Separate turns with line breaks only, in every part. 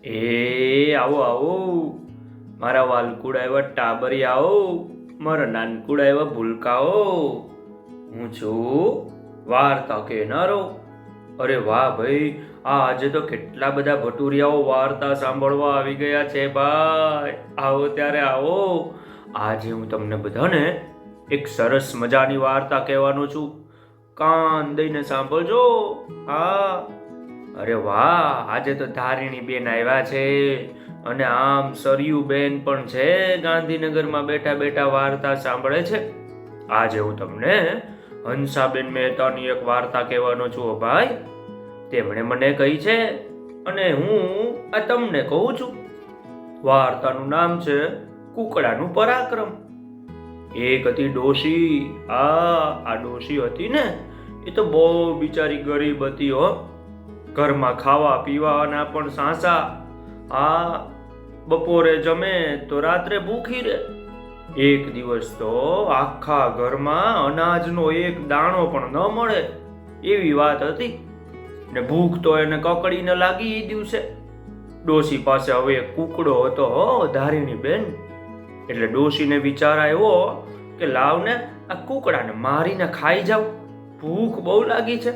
આવો આવો, મારા વાલકુડા એવા ટાબરી આવો, મારા નાનકુડા એવા ભૂલકાઓ. હું છું વાર્તા કહેનારો. અરે વાહ ભાઈ, આજે તો કેટલા બધા ભટુરિયાઓ વાર્તા સાંભળવા આવી ગયા છે ભાઈ. આવો ત્યારે આવો. આજે હું તમને બધાને એક સરસ મજાની વાર્તા કહેવાનો છું. કાન દઈને સાંભળજો. હા, અરે વાહ, આજે તો ધારિણી બેન આવ્યા છે અને આમ સરયુ બેન પણ છે, ગાંધીનગરમાં બેઠા બેઠા વાર્તા સાંભળે છે. આજે હું તમને હંસાબેન મહેતાની એક વાર્તા કહેવાનો છું ભાઈ. તેમણે મને કહી છે અને હું આ તમને કહું છું. વાર્તાનું નામ છે કુકડાનું પરાક્રમ. એક હતી ડોશી. આ ડોશી હતી ને, એ તો બહુ બિચારી ગરીબ હતી હો. ઘરમાં ખાવા પીવાના પણ સાંસા. બપોરે જમે તો રાત્રે ભૂખી રહે. એક દિવસ તો આખા ઘરમાં અનાજનો એક દાણો પણ ન મળે એવી વાત હતી. ને ભૂખ તો એને કકડીને લાગી એ દિવસે. ડોશી પાસે હવે એક કુકડો હતો હો, ધારિણી બેન. એટલે ડોશીને વિચાર આવ્યો કે લાવને આ કુકડાને મારીને ખાઈ જાવ, ભૂખ બહુ લાગી છે.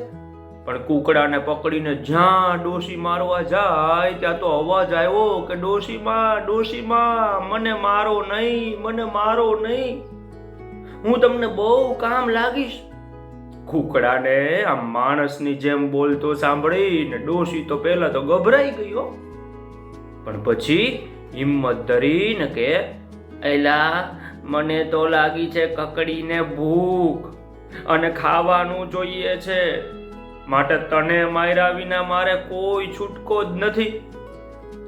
પણ કુકડાને પકડીને જ્યાં ડોશી મારવા જાય ત્યાં તો અવાજ આવ્યો કે ડોશીમાં, ડોશીમાં, મને મારો નહીં, મને મારો નહીં, હું તમને બહુ કામ લાગીશ. કુકડાને આમ માણસની જેમ બોલતો સાંભળીને ડોશી તો પહેલા તો ગભરાઈ ગયો, પણ પછી હિંમત ધરીને કે એલા, મને તો લાગી છે કકડીને ભૂખ અને ખાવાનું જોઈએ છે, માટે તને માર્યા વિના મારે કોઈ છૂટકો જ નથી.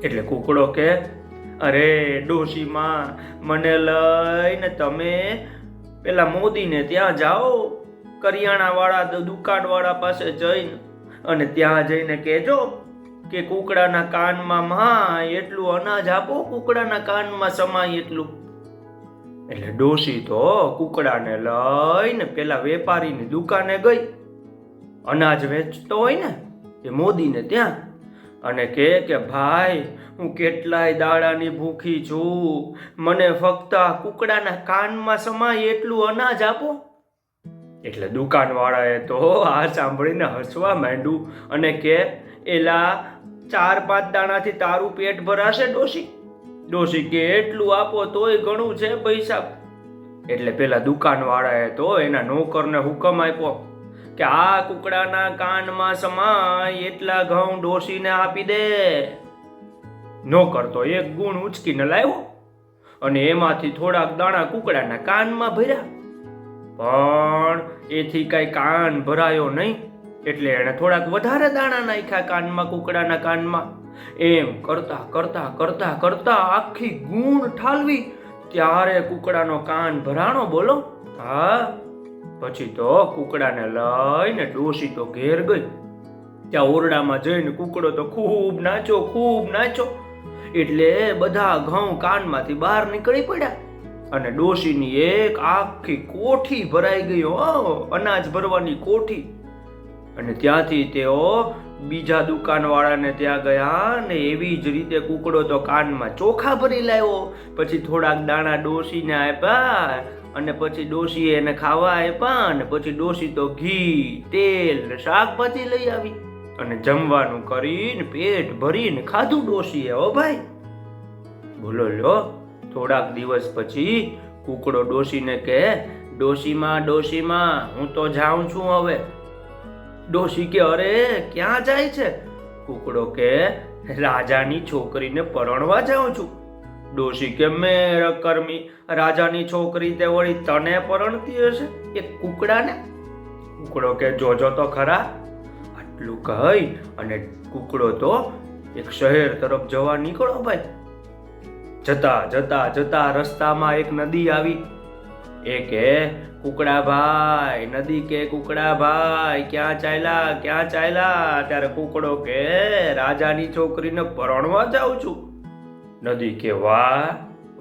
એટલે કુકડો કે અરે ડોશીમાં, મને લઈને તમે પેલા મોદીને ત્યાં જાઓ, કરિયાણા વાળા દુકાનવાળા પાસે જઈને, અને ત્યાં જઈને કહેજો કે કુકડાના કાનમાં માય એટલું અનાજ આપો, કુકડાના કાનમાં સમાય એટલું. એટલે ડોશી તો કુકડાને લઈને પેલા વેપારીની દુકાને ગઈ, અનાજ વેચતો હોય ને એ મોદીને ત્યાં, અને કે ભાઈ, હું કેટલાય દાડાની ભૂખી છું, મને ફક્ત આ કુકડાના કાનમાં સમાય એટલું અનાજ આપો. એટલે દુકાનવાળાએ તો આ સાંભળીને હસવા માંડ્યું અને કે એલા, 4-5 દાણાથી તારું પેટ ભરાશે ડોશી? ડોશી કે એટલું આપો તોય ઘણું છે પૈસા. એટલે પેલા દુકાનવાળાએ તો એના નોકરને હુકમ આપ્યો કે આ કુકડાના કાનમાં સમાય એટલા ઘઉં ડોશીને આપી દે. નોકર તો એક ગુણ ઉચકીને લાવ્યો અને એમાંથી થોડાક દાણા કુકડાના કાનમાં ભર્યા. પણ એથી કઈ કાન ભરાયો નહીં, એટલે એને થોડાક વધારે દાણા નાખ્યા કાનમાં, કુકડાના કાનમાં. એમ કરતા કરતા કરતા કરતા આખી ગુણ ઠાલવી ત્યારે કુકડાનો કાન ભરાણો. બોલો. પછી તો કુકડાને લઈને ડોશી તો ઘેર ગઈ. ત્યાં ઓરડામાં જઈને કુકડો તો ખૂબ નાચ્યો, ખૂબ નાચ્યો. એટલે બધા ઘઉં કાનમાંથી બહાર નીકળી પડ્યા અને ડોશીની એક આખી કોઠી ભરાઈ ગઈ, અનાજ ભરવાની કોઠી. અને ત્યાંથી તેઓ બીજા દુકાનવાળાને ત્યાં ગયા ને એવી જ રીતે કુકડો તો કાનમાં ચોખા ભરી લાવ્યો. પછી થોડાક દાણા ડોશીને આપ્યા અને પછી ડોશીએ એને ખાવા આપ્યા, અને પછી ડોશી તો ઘી, તેલ ને શાકભાજી લઈ આવી અને જમવાનું કરીને પેટ ભરીને ખાધું ડોશીએ. હો ભાઈ, બોલો લો. થોડાક દિવસ પછી કુકડો ડોશીને કે ડોશીમાં, ડોશીમાં, હું તો જાઉં છું હવે. ડોશી કે અરે ક્યાં જાય છે? કુકડો કે રાજાની છોકરીને પરણવા જાઉં છું. ડોશી કે મેર કર્મી, રાજાની છોકરી તે વળી તને પરણતી હશે, એક કુકડાને? કુકડો કે જોજો તો ખરા. આટલું કહી અને કુકડો તો એક શહેર તરફ જવા નીકળો ભાઈ. જતા જતા જતા રસ્તામાં એક નદી આવી. એ કે કુકડા ભાઈ, નદી કે કુકડા ભાઈ, ક્યાં ચાલ્યા, ક્યાં ચાલ્યા? ત્યારે કુકડો કે રાજાની છોકરીને પરણવા જાઉં છું. નદી કે વાહ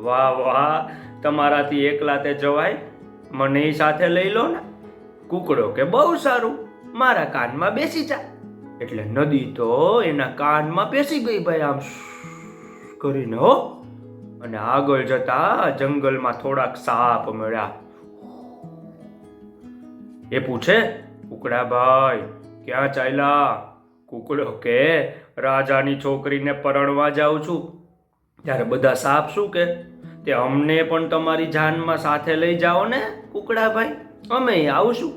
વાહ વાહ, તમારાથી એકલા તે જવાય, મને સાથે લઈ લો ને. કુકડો કે બહુ સારું, મારા કાનમાં બેસી જા. એટલે નદી તો એના કાનમાં પેસી ગઈ ભાઈ, આમ કરીને હો. અને આગળ જતા જંગલમાં થોડાક સાપ મળ્યા. એ પૂછે, કુકડાભાઈ ક્યાં ચાલ્યા? કુકડો કે, રાજાની છોકરીને પરણવા જાઉં છું. ત્યારે બધા સાપ શું કે, તે અમને પણ તમારી જાનમાં સાથે લઈ જાઓ ને કુકડાભાઈ, અમે આવશું.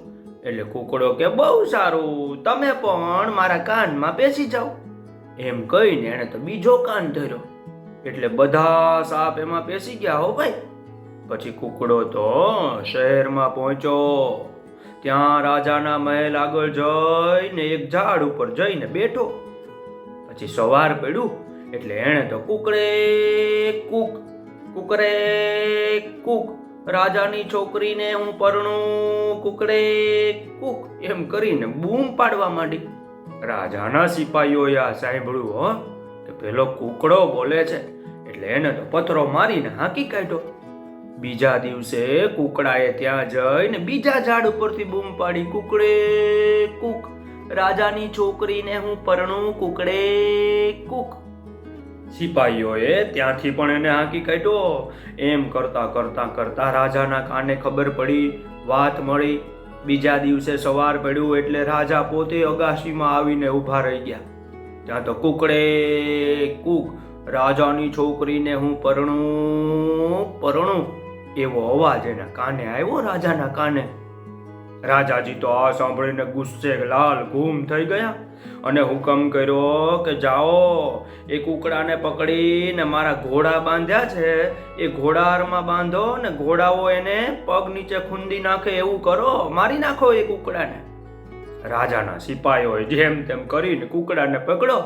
એટલે કુકડો કે, બહુ સારું, તમે પણ મારા કાનમાં બેસી જાઓ. એમ કહીને એને તો બીજો કાન ધર્યો. એટલે બધા સાપ એમાં બેસી ગયા હો ભાઈ. પછી કુકડો તો શહેરમાં પહોંચ્યો. ત્યાં રાજાના મહેલ આગળ જઈને એક ઝાડ ઉપર જઈને બેઠો. પછી સવાર પડ્યું એટલે એણે તો કુકડે કુક, કુકરે કુક, રાજાની છોકરીને હું પરણું, કુકડે કુક એમ કરીને બૂમ પાડવા માંડી. રાજાના સિપાહીઓએ આ સાંભળ્યું હો કે પેલો કુકડો બોલે છે, એટલે એને તો પથરો મારીને હાંકી કાઢ્યો. બીજા દિવસે કુકડાએ ત્યાં જઈને બીજા ઝાડ ઉપરથી બૂમ પાડી, કુકડે કુક, રાજાની છોકરીને હું પરણું, કુકડે કુક. સિપાહીઓએ ત્યાંથી પણ એને હાંકી કાઢ્યો. એમ કરતા કરતા કરતા રાજાના કાને ખબર પડી, વાત મળી. બીજા દિવસે સવાર પડ્યું એટલે રાજા પોતે અગાશીમાં આવીને ઊભા રહી ગયા. ત્યાં તો કુકડે કુક, રાજાની છોકરીને હું પરણું પરણું એવો અવાજ એના કાને આવ્યો, રાજાના કાને. રાજાજી તો આ સાંભળીને ગુસ્સે લાલ ઘૂમ થઈ ગયા અને હુકમ કર્યો કે જાઓ, એ કુકડાને પકડીને મારા ઘોડા બાંધ્યા છે એ ઘોડારમાં બાંધો ને ઘોડાઓ એને પગ નીચે ખૂંદી નાખે એવું કરો, મારી નાખો એ કુકડાને. રાજાના સિપાહીઓએ જેમ તેમ કરીને કુકડાને પકડો.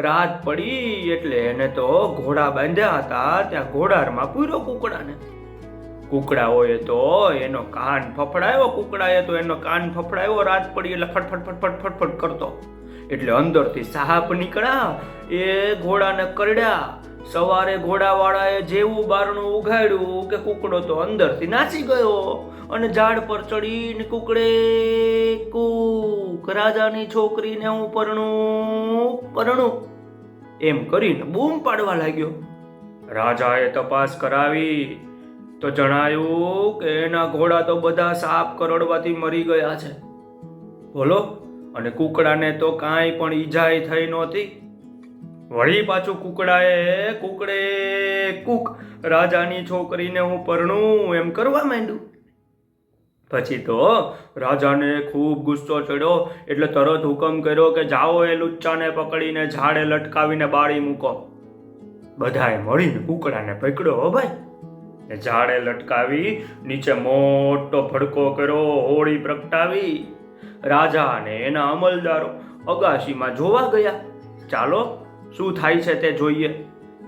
રાત પડી એટલે એને તો ઘોડા બાંધ્યા હતા ત્યાં ઘોડારમાં પૂર્યો કુકડાને. કુકડાઓએ તો એનો કાન ફફડાયો, કુકડાએ તો એનો કાન ફફડાયો. રાત પડી એટલે ફટફટ ફટફટ ફટફટ કરતો. એટલે અંદરથી સાપ નીકળ્યા, એ ઘોડાને કરડ્યા. સવારે ઘોડાવાળાએ જેવું બારણું ઉઘાડ્યું કે કુકડો તો અંદરથી નાસી ગયો અને ઝાડ પર ચડીને કુકડે કુક, રાજાની છોકરીને હું પરણું પરણું એમ કરીને બૂમ પાડવા લાગ્યો. રાજાએ તપાસ કરાવી તો જણાયું કે એના ઘોડા તો બધા સાપ કરડવાથી મરી ગયા છે. બોલો, અને કુકડાને તો કાંઈ પણ ઈજાય થઈ નહોતી. વળી પાછું કુકડાએ કુકડે કુક, રાજાની છોકરીને હું પરણું એમ કરવા માંડ્યું. પછી તો રાજાને ખૂબ ગુસ્સો ચડ્યો એટલે તરત હુકમ કર્યો કે જાઓ એ લુચ્ચાને પકડીને ઝાડે લટકાવીને બાળી મૂકો. બધાએ મળીને કુકડાને પકડ્યો હો ભાઈ. ઝાડે લટકાવી નીચે મોટો ભડકો કર્યો, હોળી પ્રગટાવી. રાજા અને એના અમલદારો અગાશીમાં જોવા ગયા, ચાલો શું થાય છે તે જોઈએ.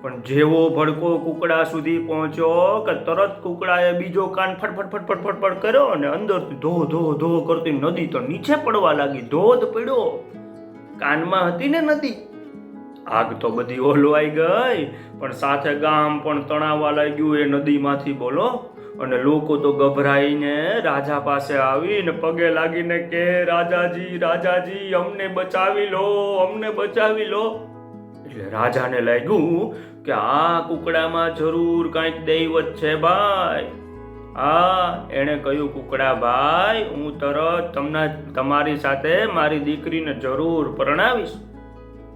પણ જેવો ભડકો કુકડા સુધી પહોંચ્યો કે તરત કુકડાએ બીજો કાન ફટફટ ફટફટ ફટફટ કર્યો અને અંદરથી ધો ધો ધો કરતી નદી તો નીચે પડવા લાગી. ધોધ પડ્યો, કાનમાં હતી ને નદી. આગ તો બધી ઓલવાઈ ગઈ, પણ સાથે ગામ પણ તણાવવા લાગ્યું એ નદીમાંથી. બોલો, અને લોકો તો ગભરાઈને રાજા પાસે આવીને પગે લાગીને કે રાજાજી રાજાજી અમને બચાવી લો, અમને બચાવી લો. એટલે રાજાને લાગ્યું કે આ કુકડામાં જરૂર કાંઈક દૈવત છે ભાઈ. એણે કહ્યું, કુકડાભાઈ હું તરત તમારી સાથે મારી દીકરીને જરૂર પરણાવીશ,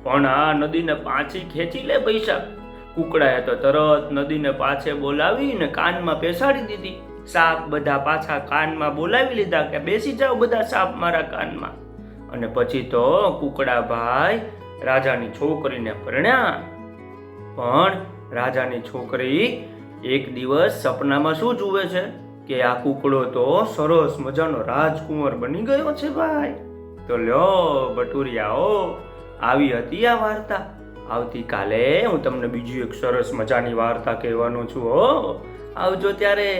પણ આ નદીને પાછી ખેંચી લે પૈસા. કુકડાએ તો તરત નદીને પાછે બોલાવીને કાનમાં બેસાડી દીધી. સાપ બધા પાછા કાનમાં બોલાવી લીધા કે બેસી જાઓ બધા સાપ મારા કાનમાં. અને પછી તો કુકડાભાઈ રાજાની છોકરીને પરણ્યા. પણ રાજાની છોકરી એક દિવસ સપનામાં શું જુએ છે કે આ કુકડો તો સરસ મજાનો રાજકુંવર બની ગયો છે ભાઈ. તો લ્યો બટુરિયાઓ, આવી હતી આ વાર્તા. આવતીકાલે હું તમને બીજી એક સરસ મજાની વાર્તા કહેવાનો છું હો. આવજો ત્યારે.